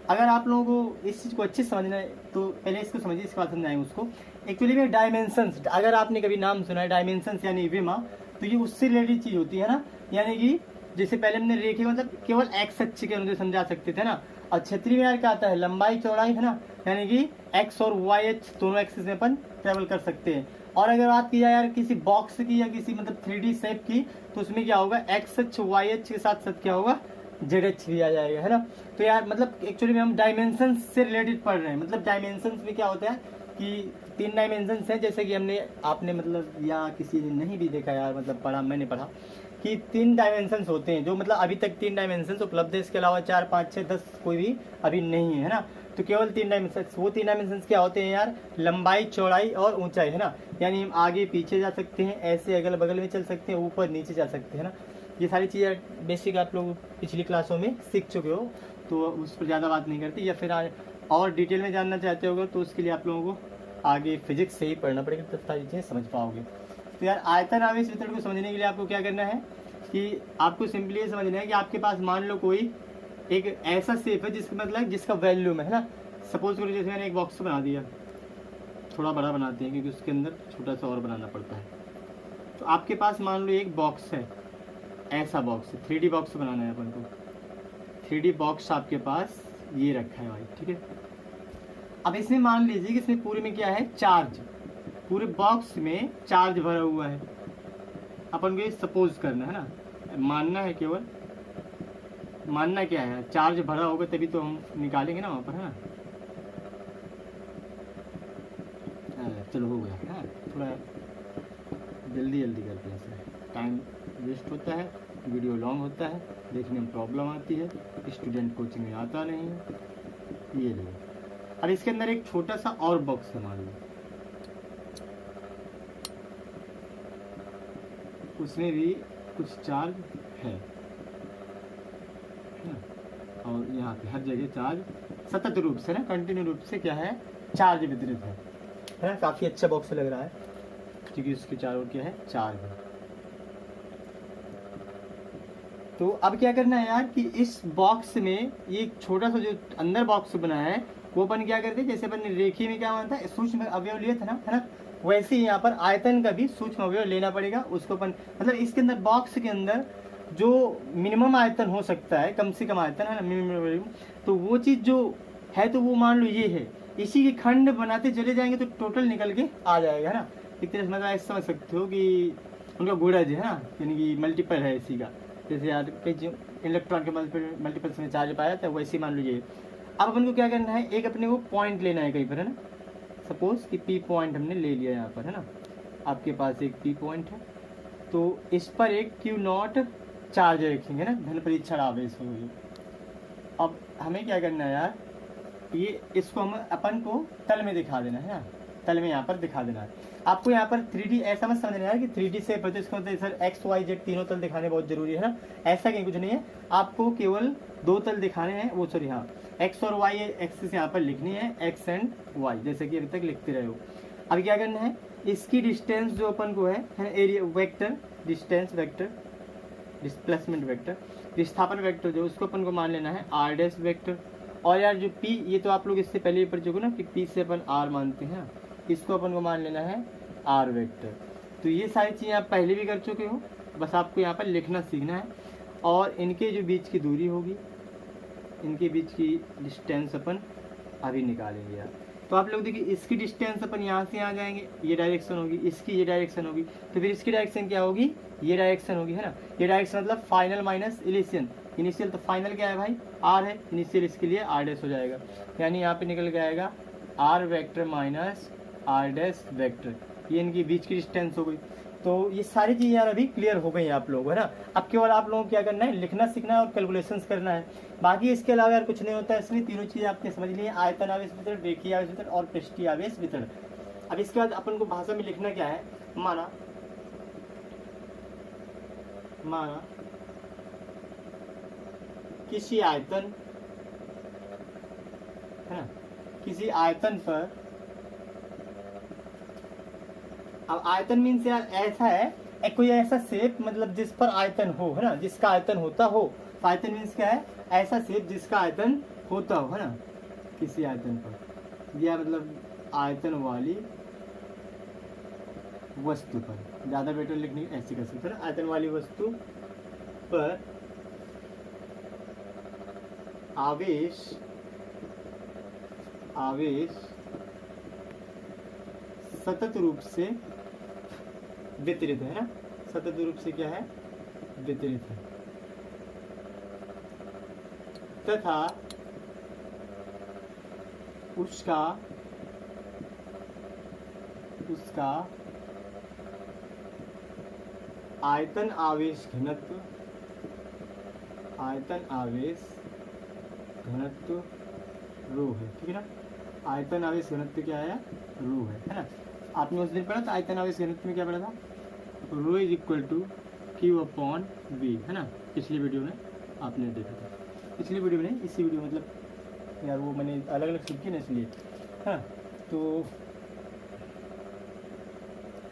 अगर आप लोगों को इस चीज को अच्छे से समझना है तो पहले इसको समझिए, इसके बाद समझाएंगे उसको। एक्चुअली में डायमेंशंस, अगर आपने कभी नाम सुना है डायमेंशंस यानी विमा, तो ये उससे रिलेटेड चीज होती है ना। यानी कि जैसे पहले हमने रेखीय मतलब केवल एक्स अक्ष के अनुसार समझा सकते थे ना, और क्षेत्रीय में यार क्या आता है, लंबाई चौड़ाई, है ना, यानी कि एक्स और वाई एक्स दोनों एक्सिस में अपन ट्रेवल कर सकते हैं। और अगर बात की जाए यार किसी बॉक्स की या किसी मतलब 3D शेप की, तो उसमें क्या होगा, एक्स अक्ष वाई अक्ष के साथ साथ क्या होगा, जेड अक्ष भी आ जाएगा, है ना। तो यार मतलब एक्चुअली में हम डायमेंशन से रिलेटेड पढ़ रहे हैं। मतलब डायमेंशन में क्या होता है कि 3 डायमेंशन है, जैसे कि हमने आपने मतलब या किसी ने नहीं भी देखा यार, मतलब पढ़ा, मैंने पढ़ा कि 3 डायमेंशन होते हैं, जो मतलब अभी तक 3 डायमेंशन उपलब्ध है। इसके अलावा 4, 5, 6, 10 कोई भी अभी नहीं है, है ना। तो केवल 3 डायमेंशन, वो 3 डायमेंशन क्या होते हैं यार, लंबाई चौड़ाई और ऊंचाई, है ना। यानी हम आगे पीछे जा सकते हैं, ऐसे अगल बगल में चल सकते हैं, ऊपर नीचे जा सकते हैं ना। ये सारी चीज़ें बेसिक आप लोग पिछली क्लासों में सीख चुके हो, तो उस पर ज़्यादा बात नहीं करती। या फिर और डिटेल में जानना चाहते होगा तो उसके लिए आप लोगों को आगे फिजिक्स से ही पढ़ना पड़ेगा, तब सारी चीज़ें समझ पाओगे। तो यार आयतन आवेश वितरण को समझने के लिए आपको क्या करना है कि आपको सिंपली ये समझना है कि आपके पास मान लो कोई एक ऐसा शेप है जिसका मतलब जिसका वॉल्यूम है ना। सपोज करो जैसे मैंने एक बॉक्स बना दिया, थोड़ा बड़ा बनाते हैं क्योंकि उसके अंदर छोटा सा और बनाना पड़ता है। तो आपके पास मान लो एक बॉक्स है, ऐसा बॉक्स है, 3D बॉक्स बनाना है अपन को। 3D बॉक्स आपके पास ये रखा है भाई, ठीक है। अब इसमें मान लीजिए कि इसमें पूरे में क्या है, चार्ज, पूरे बॉक्स में चार्ज भरा हुआ है, अपन को ये सपोज करना है ना, मानना है, केवल मानना क्या है, चार्ज भरा होगा तभी तो हम निकालेंगे ना वहाँ पर, है ना। चलो हो गया, हाँ थोड़ा जल्दी करते हैं, टाइम वेस्ट होता है, वीडियो लॉन्ग होता है, देखने में प्रॉब्लम आती है, स्टूडेंट कोचिंग में आता नहीं है। ये लो, अब इसके अंदर एक छोटा सा और बॉक्स है, मान लो उसमें भी कुछ चार्ज है ना? और यहाँ पे हर जगह चार्ज सतत रूप से ना, कंटिन्यू रूप से क्या है, चार्ज वितरित है ना। काफी अच्छा बॉक्स लग रहा है क्योंकि उसके चारों क्या है, चार्ज है। तो अब क्या करना है यार कि इस बॉक्स में ये छोटा सा जो अंदर बॉक्स बना है वो अपन क्या करते हैं, जैसे अपन ने रेखी में क्या माना था, सूक्ष्म अवयव लिया था ना, है ना, वैसे ही यहाँ पर आयतन का भी सूक्ष्म अवयव लेना पड़ेगा। उसको अपन मतलब इसके अंदर बॉक्स के अंदर जो मिनिमम आयतन हो सकता है, कम से कम आयतन है ना, मिनिमम, तो वो चीज़ जो है तो वो मान लो ये है, इसी के खंड बनाते चले जाएंगे तो टोटल निकल के आ जाएगा, है ना। एक तरह से मतलब ऐसा समझ सकते हो कि उनका गुणज है ना, यानी कि मल्टीपल है इसी का। जैसे यार कई इलेक्ट्रॉन के मल्टीपल्स में चार्ज पाया था, वैसे मान लीजिए। अब अपन को क्या करना है, एक अपने को पॉइंट लेना है कहीं पर, है ना। सपोज कि पी पॉइंट हमने ले लिया यहाँ पर, है ना, आपके पास एक पी पॉइंट है, तो इस पर एक क्यू नॉट चार्ज रखेंगे ना, धन परीक्षण आवेश होगी। अब हमें क्या करना है यार, ये इसको हम अपन को तल में दिखा देना है ना, तल में यहाँ पर दिखा देना है। आपको यहाँ पर 3D ऐसा मत समझना है कि 3D से इसको सर एक्स वाई जेड तीनों तल दिखाने बहुत जरूरी है ना, ऐसा कहीं कुछ नहीं है। आपको केवल 2 तल दिखाने हैं, वो सॉरी हाँ, एक्स और वाई एक्सिस यहाँ पर लिखनी है, एक्स एंड वाई, जैसे कि अभी तक लिखते रहे हो। अब क्या करना है, इसकी डिस्टेंस जो अपन को है area vector, distance vector, displacement vector, विस्थापन वेक्टर जो, उसको अपन को मान लेना है आर डैश वेक्टर। और यार जो पी, ये तो आप लोग इससे पहले ही पढ़ चुके ना कि पी से अपन आर मानते हैं, इसको अपन को मान लेना है आर वेक्टर। तो ये सारी चीज़ें आप पहले भी कर चुके हो, बस आपको यहाँ पर लिखना सीखना है। और इनके जो बीच की दूरी होगी, इनके बीच की डिस्टेंस अपन अभी निकालेंगे यार। तो आप लोग देखिए, इसकी डिस्टेंस अपन यहाँ से यहाँ जाएंगे, ये डायरेक्शन होगी, इसकी ये डायरेक्शन होगी, तो फिर इसकी डायरेक्शन क्या होगी, ये डायरेक्शन होगी, है ना। ये डायरेक्शन मतलब फाइनल माइनस इनिशियल, इनिशियल तो फाइनल क्या है भाई, आर है, इनिशियल इसके लिए आर डैश हो जाएगा, यानी यहाँ पे निकल के आएगा R vector minus are dash vector, ये इनकी बीच की डिस्टेंस हो गई। तो ये सारी चीज़ें यार अभी क्लियर हो गई आप लोगों, है ना। अब केवल आप लोगों को क्या करना है, लिखना सीखना है और कैलकुलेशंस करना है, बाकी इसके अलावा यार कुछ नहीं होता है। इसलिए तीनों चीज़ें आपने समझ ली है, आयतन आवेश वितरण, रेखीय आवेश वितरण और पृष्ठीय आवेश वितरण। अब इसके बाद अपन को भाषा में लिखना क्या है, माना किसी आयतन, है ना, किसी आयतन पर, अब आयतन मीन्स यार ऐसा है कोई ऐसा शेप, मतलब जिस पर आयतन हो, है ना, जिसका आयतन होता हो। आयतन मीन्स क्या है, ऐसा शेप जिसका आयतन होता हो, है ना, किसी आयतन पर, या मतलब आयतन वाली वस्तु पर, ज्यादा बेटर लिखने ऐसे कर सकते हैं, आयतन वाली वस्तु पर आवेश सतत रूप से वितरित है ना, सतत रूप से क्या है, वितरित है, तथा उसका आयतन आवेश घनत्व रो है, ठीक है ना। आयतन आवेश घनत्व क्या है, रो है ना। आपने उस दिन पढ़ा था आयतन आवेश घनत्व में क्या पढ़ा था, rho is equal to Q upon we, है ना। पिछली वीडियो में आपने देखा था, पिछली वीडियो में नहीं, इसी वीडियो मतलब यार वो मैंने अलग अलग सीखी ना इसलिए, हाँ। तो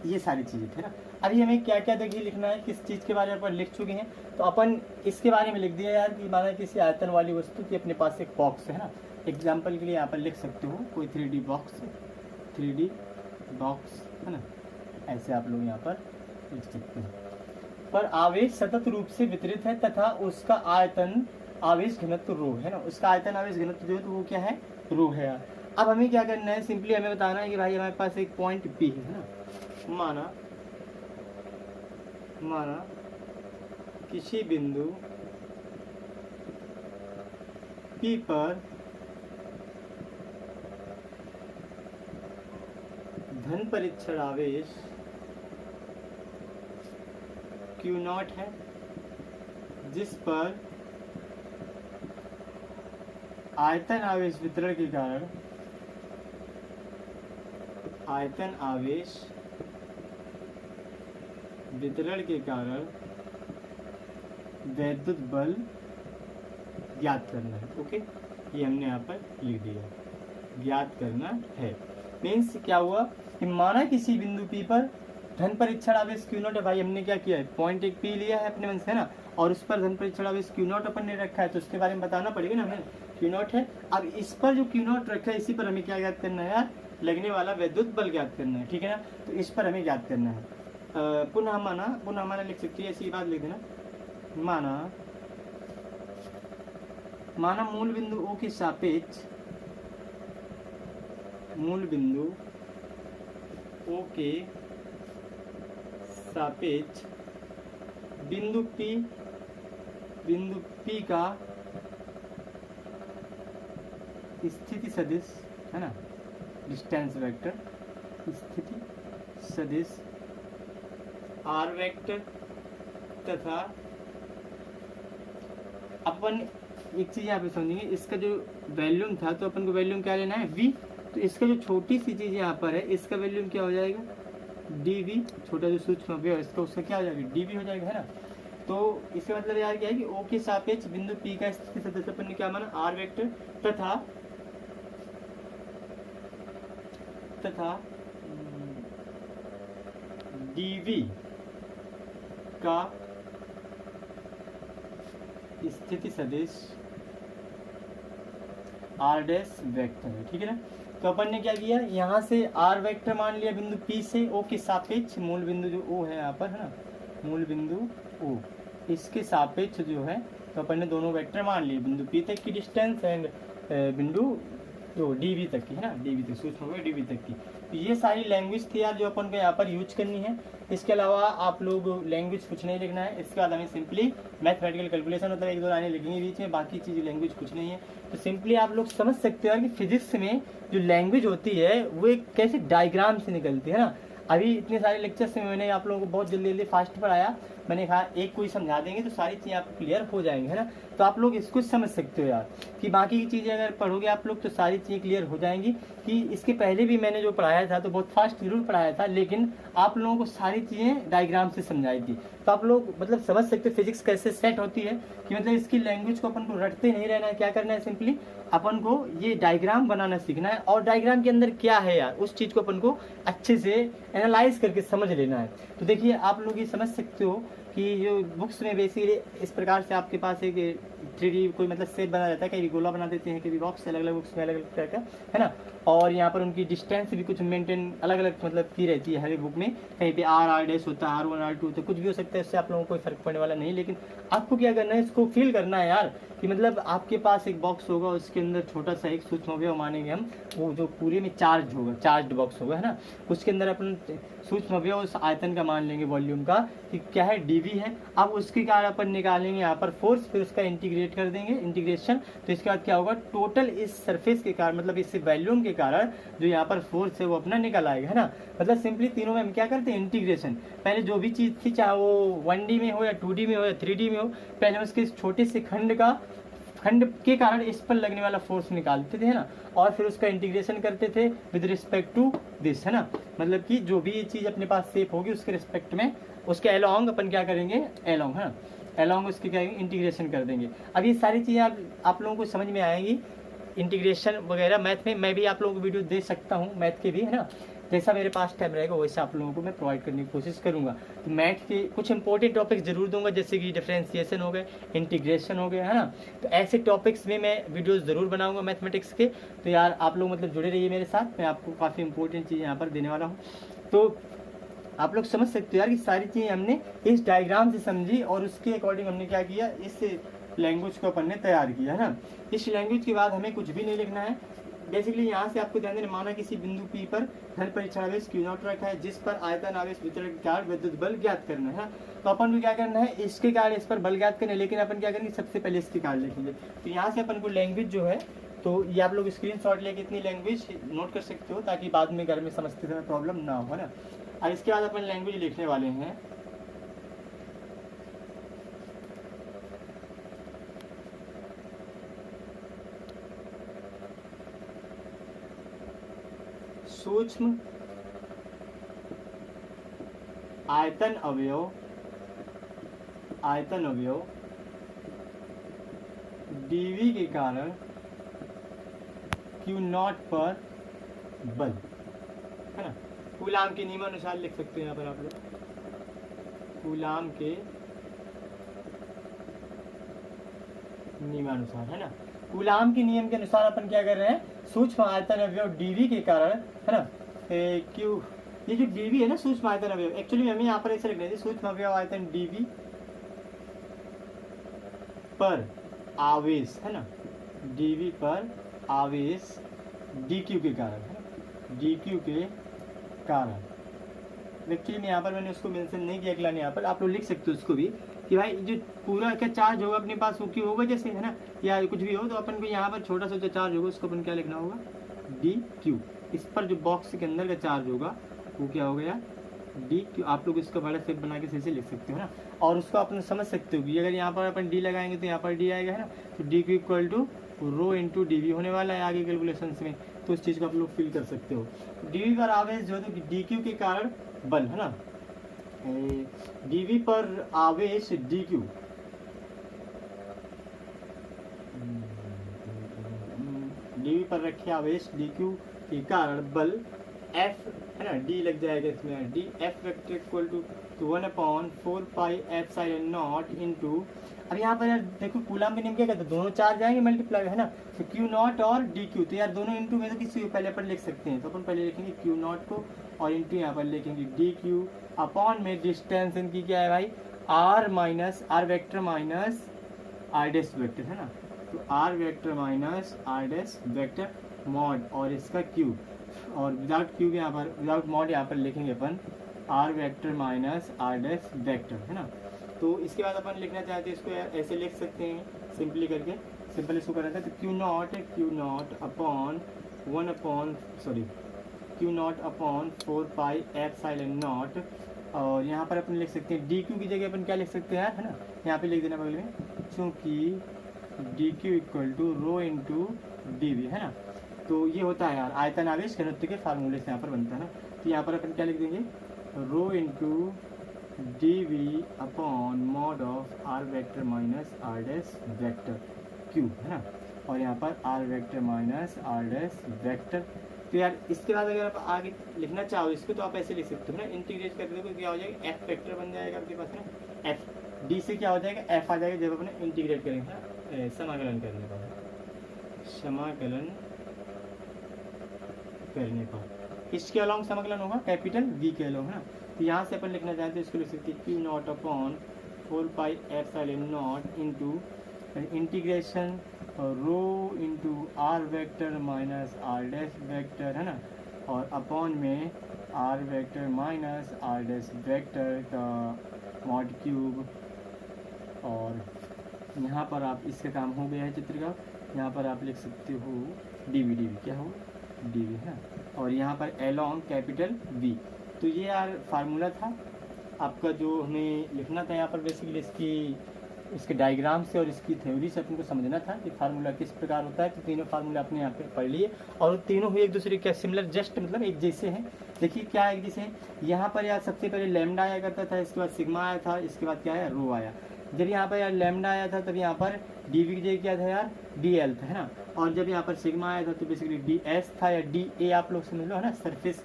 ये सारी चीज़ें थे ना। अभी हमें क्या क्या देखिए लिखना है, किस चीज़ के बारे में अपन लिख चुके हैं, तो अपन इसके बारे में लिख दिया यार कि माना किसी आयतन वाली वस्तु की अपने पास एक बॉक्स है ना। एग्जाम्पल के लिए यहाँ पर लिख सकते हो कोई 3D बॉक्स है ना, ऐसे आप लोग यहाँ पर लिख सकते हैं। पर आवेश सतत रूप से वितरित है तथा उसका आयतन आवेश घनत्व रो है ना, उसका आयतन आवेश घनत्व जो है तो वो क्या है, रो है। अब हमें क्या करना है, सिंपली हमें बताना है कि भाई हमारे पास एक पॉइंट P है ना, माना किसी बिंदु P पर धन परीक्षण आवेश Q0 है, जिस पर आयतन आवेश वितरण के कारण वैद्युत बल ज्ञात करना है। ओके, ये हमने यहाँ पर लिख दिया, ज्ञात करना है। मीन्स क्या हुआ कि माना किसी बिंदु P पर धन परीक्षण आवेश Q0 है। भाई हमने क्या किया है, पॉइंट एक P लिया है अपने मन से, है ना, और उस पर धन परीक्षण आवेश Q0 अपन ने रखा है, तो उसके बारे में बताना पड़ेगा ना हमें। Q0 है, अब इस पर जो Q0 रखा है, इसी पर हमें क्या ज्ञात करना है यार, लगने वाला वैद्युत बल ज्ञात करना है, ठीक है ना। तो इस पर हमें ज्ञात करना है। पुनः माना लिख सकती है, ऐसी बात लिख देना। माना मूल बिंदु O के सापेक्ष, बिंदु P का स्थिति सदिश, है ना, डिस्टेंस वेक्टर, स्थिति सदिश R वेक्टर तथा अपन एक चीज यहाँ पे समझेंगे, इसका जो वॉल्यूम था तो अपन को वॉल्यूम क्या लेना है, V। तो इसका जो छोटी सी चीज यहाँ पर है, इसका वॉल्यूम क्या हो जाएगा, dV। छोटा जो सूक्ष्म अवयव है इसका, उसका क्या हो जाएगा, dV हो जाएगा, है ना। तो इसका मतलब यार क्या है कि O के सापेक्ष बिंदु P का स्थिति सदिश अपन ने क्या माना, R वेक्टर तथा dV का स्थिति सदिश R डैश वेक्टर है, ठीक है ना। तो अपन ने क्या किया, यहाँ से R वेक्टर मान लिया बिंदु P से O के सापेक्ष, मूल बिंदु जो O है यहाँ पर, है ना, मूल बिंदु O, इसके सापेक्ष जो है, तो अपन ने दोनों वेक्टर मान लिए, बिंदु P तक की डिस्टेंस एंड बिंदु जो dV तक की, है ना, dV तक, सूक्ष्म हो dV तक की। तो ये सारी लैंग्वेज थी यार जो अपन को यहाँ पर यूज करनी है। इसके अलावा आप लोग लैंग्वेज कुछ नहीं लिखना है। इसके बाद हमें सिंपली मैथमेटिकल कैलकुलेशन मतलब एक दो लाइनें लिखनी बीच में, बाकी चीज़ लैंग्वेज कुछ नहीं है। तो सिंपली आप लोग समझ सकते हो कि फिजिक्स में जो लैंग्वेज होती है वो एक कैसे डायग्राम से निकलती है ना। अभी इतने सारे लेक्चर्स में मैंने आप लोगों को बहुत जल्दी फास्ट पढ़ाया, मैंने कहा एक कोई समझा देंगे तो सारी चीज़ें आपको क्लियर हो जाएंगी, है ना। तो आप लोग इसको समझ सकते हो यार कि बाकी की चीज़ें अगर पढ़ोगे आप लोग तो सारी चीज़ें क्लियर हो जाएंगी। कि इसके पहले भी मैंने जो पढ़ाया था तो बहुत फास्ट जरूर पढ़ाया था, लेकिन आप लोगों को सारी चीज़ें डायग्राम से समझाई थी। तो आप लोग मतलब समझ सकते हो फिजिक्स कैसे सेट होती है, कि मतलब इसकी लैंग्वेज को अपन को रटते नहीं रहना है, क्या करना है, सिंपली अपन को ये डायग्राम बनाना सीखना है, और डायग्राम के अंदर क्या है यार उस चीज़ को अपन को अच्छे से एनालाइज करके समझ लेना है। तो देखिए आप लोग ये समझ सकते हो कि जो बुक्स में बेसिकली इस प्रकार से आपके पास एक 3D कोई मतलब शेप बना रहता है, कहीं गोला बना देते हैं, कभी बॉक्स, अलग अलग बुक्स में अलग अलग तरह का, है ना। और यहाँ पर उनकी डिस्टेंस भी कुछ मेंटेन अलग अलग मतलब की रहती है हर एक बुक में, कहीं पे R डैश होता है, R1 R2 तो कुछ भी हो सकता है, इससे आप लोगों को कोई फर्क पड़ने वाला नहीं। लेकिन आपको क्या करना है, इसको फील करना है यार कि मतलब आपके पास एक बॉक्स होगा, उसके अंदर छोटा सा एक सूक्ष्म अवयव मानेंगे हम, वो जो पूरे में चार्ज होगा, चार्ज बॉक्स होगा, है ना। उसके अंदर अपन सूक्ष्म अवयव उस आयतन का मान लेंगे वॉल्यूम का कि क्या है, dV है। अब उसके कारण अपन निकालेंगे यहाँ पर फोर्स, फिर उसका इंटीग्रेट कर देंगे, इंटीग्रेशन। तो इसके बाद क्या होगा, टोटल इस सरफेस के कारण मतलब इस वॉल्यूम के कारण जो यहाँ पर फोर्स है वो अपना निकल आएगा, है ना। मतलब सिंपली तीनों में हम क्या करते हैं, इंटीग्रेशन। पहले जो भी चीज़ थी, चाहे वो 1D में हो या 2D में हो या 3D में हो, पहले उसके छोटे से खंड के कारण इस पर लगने वाला फोर्स निकालते थे, है ना, और फिर उसका इंटीग्रेशन करते थे विद रिस्पेक्ट टू दिस, है ना। मतलब कि जो भी चीज़ अपने पास शेप होगी उसके रिस्पेक्ट में, उसके अलोंग अपन क्या करेंगे, अलोंग, है ना, अलोंग उसके क्या इंटीग्रेशन कर देंगे। अब ये सारी चीज़ें आप लोगों को समझ में आएंगी। इंटीग्रेशन वगैरह मैथ में मैं भी आप लोगों को वीडियो दे सकता हूँ, मैथ के भी, है ना। जैसा मेरे पास टाइम रहेगा वैसे आप लोगों को मैं प्रोवाइड करने की कोशिश करूँगा। तो मैथ के कुछ इंपॉर्टेंट टॉपिक्स जरूर दूंगा, जैसे कि डिफरेंशिएशन हो गए, इंटीग्रेशन हो गया, है ना। तो ऐसे टॉपिक्स में मैं वीडियोस ज़रूर बनाऊंगा मैथमेटिक्स के। तो यार आप लोग मतलब जुड़े रहिए मेरे साथ, मैं आपको काफ़ी इंपॉर्टेंट चीज़ यहाँ पर देने वाला हूँ। तो आप लोग समझ सकते हो यार कि सारी चीज़ें हमने इस डायग्राम से समझी, और उसके अकॉर्डिंग हमने क्या किया, इस लैंग्वेज को अपन ने तैयार किया, है ना। इस लैंग्वेज के बाद हमें कुछ भी नहीं लिखना है, बेसिकली यहाँ से आपको ध्यान देना, माना किसी बिंदु P पर धन परीक्षण आवेश Q0 रखा है जिस पर आयतन आवेश वितरण के कारण विद्युत बल ज्ञात करना है। तो अपन को क्या करना है, इसके कारण इस पर बल ज्ञात करना है, लेकिन अपन क्या करेंगे, सबसे पहले इसके कारण लिखेंगे। तो यहाँ से अपन को लैंग्वेज जो है, तो ये आप लोग स्क्रीनशॉट लेके इतनी लैंग्वेज नोट कर सकते हो ताकि बाद में घर में समझते समय प्रॉब्लम ना हो, है ना। और इसके बाद अपन लैंग्वेज लिखने वाले हैं सूक्ष्म आयतन अवयव dV के कारण Q0 पर बल, है ना। कूलाम के नियमानुसार लिख सकते हैं यहाँ पर आप लोग, कूलाम के नियमानुसार, है ना। कूलाम के नियम के अनुसार अपन क्या कर रहे हैं, सूक्ष्म आयतन अवयव dV के कारण, है ना, Q, ये जो dV है ना, सूक्ष्म आयतन अवयव, एक्चुअली हमें यहाँ पर ऐसे लिखना है, सूक्ष्म अवयव आयतन dV पर आवेश, है ना, dV पर आवेश dQ के कारण, है ना, dQ के कारण। एक्चुअली मैं यहाँ पर मैंने उसको मेंशन नहीं किया अगला, यहाँ पर आप लोग लिख सकते हो उसको भी कि भाई जो पूरा का चार्ज होगा अपने पास वो क्यों होगा, जैसे, है ना, या कुछ भी हो, तो अपन को यहाँ पर छोटा सा जो चार्ज होगा उसको अपन क्या लिखना होगा, dQ। इस पर जो बॉक्स के अंदर का चार्ज होगा वो क्या हो गया, dQ। आप लोग इसका बड़ा शेप बना के सही से लिख सकते हो ना, और उसको अपन समझ सकते हो कि अगर यहाँ पर अपन D लगाएंगे तो यहाँ पर D आएगा, है ना। तो dQ equal to rho into dV होने वाला है आगे कैलकुलेशन में, तो उस चीज़ को आप लोग फील कर सकते हो। dV पर आवेश जो है तो dQ के कारण बल, है ना, dV पर आवेश dQ, dV पर रखे आवेश dQ के कारण बल F, है ना, D लग जाएगा इसमें, D F vector equal to 1/4 pi epsilon not into, अब यहाँ पर यार देखो कूलाम के नियम क्या कहते हैं, दोनों चार्ज आएंगे मल्टीप्लाई, है ना, तो Q0 और DQ, तो यार दोनों इंटू में तो किसी को पहले अपन लिख सकते हैं, तो अपन पहले लिखेंगे Q0 को और इंटू यहाँ पर लिखेंगे DQ अपॉन में डिस्टेंस इनकी क्या है भाई, R minus R vector minus R dash vector, है ना, तो R vector minus R dash vector mod और इसका Q, और विदाउट Q के यहाँ पर विदाउट मॉड यहाँ पर लिखेंगे अपन R vector minus R dash vector, है ना। तो इसके बाद अपन लिखना चाहते हैं इसको ऐसे लिख सकते हैं सिंपली करके, सिंपल इसको करना है तो Q0 upon Q0 upon 4 pi epsilon not, और यहाँ पर अपन लिख सकते हैं DQ की जगह अपन क्या लिख सकते हैं, है ना, यहाँ पे लिख देना बगल में, क्योंकि DQ equal to rho into dV, है ना। तो ये होता है यार आयतन आवेश घनत्व के फार्मूले से यहाँ पर बनता है ना, तो यहाँ पर अपन क्या लिख देंगे, rho into dV upon mod of R vector minus R dash vector Q, है ना, और यहाँ पर R vector minus R dash vector. तो यार इसके बाद अगर आप आगे लिखना चाहो इसको तो आप ऐसे लिख सकते हो ना, इंटीग्रेट करके देखो क्या हो जाएगा, F वेक्टर बन जाएगा आपके पास ना, F D से क्या हो जाएगा, F आ जाएगा जब अपने इंटीग्रेट करेंगे ना, समाकलन करने पर, समाकलन करने पर इसके अलॉन्ग समाकलन होगा कैपिटल V के अलॉन्ग, है ना। तो यहाँ से अपन लिखना चाहते हैं इसको लिख सकते हैं Q0 upon 4 pi epsilon not into integration rho into R vector minus R dash vector, है ना, और अपॉन में R vector minus R dash vector का मॉड क्यूब, और यहाँ पर आप इसका काम हो गया है चित्र का, यहाँ पर आप लिख सकते हो dV क्या हो dV, है, और यहाँ पर अलॉन्ग कैपिटल V। तो ये यार फार्मूला था आपका जो हमें लिखना था यहाँ पर, बेसिकली इसके डायग्राम से और इसकी थ्योरी से अपन को समझना था कि फार्मूला किस प्रकार होता है। तो तीनों फार्मूला अपने यहाँ पे पढ़ लिए और तीनों ही एक दूसरे के सिमिलर, जस्ट मतलब एक जैसे हैं। देखिए क्या एक जैसे हैं, यहाँ पर यार सबसे पहले लैम्डा आया करता था, इसके बाद सिग्मा आया था, इसके बाद क्या है रो आया। जब यहाँ पर यार लैम्डा आया था तब यहाँ पर dV की जगह क्या था यार dl था, है ना, और जब यहाँ पर सिग्मा आया था तो बेसिकली ds था या dA आप लोग समझ लो, है ना, सरफेस।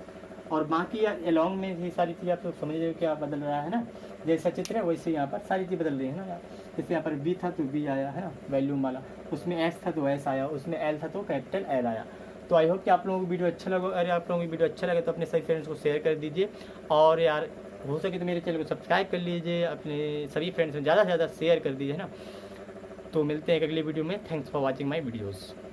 और बाकी यार अलॉन्ग में ये सारी चीज़ें आप लोग समझ रहे हो क्या बदल रहा है ना, जैसा चित्र है वैसे यहाँ पर सारी चीज़ बदल रही है ना यार। जैसे यहाँ पर V था तो V आया, है ना, वैल्यूम वाला, उसमें S था तो S आया, उसमें L था तो कैपिटल L आया। तो आई होप कि आप लोगों को वीडियो अच्छा लगा। अरे आप लोगों को वीडियो अच्छा लगे तो अपने सभी फ्रेंड्स को शेयर कर दीजिए, और यार हो सके तो मेरे चैनल को सब्सक्राइब कर लीजिए, अपने सभी फ्रेंड्स में ज़्यादा से ज़्यादा शेयर कर दीजिए, है ना। तो मिलते हैं अगली वीडियो में। Thanks for watching my videos.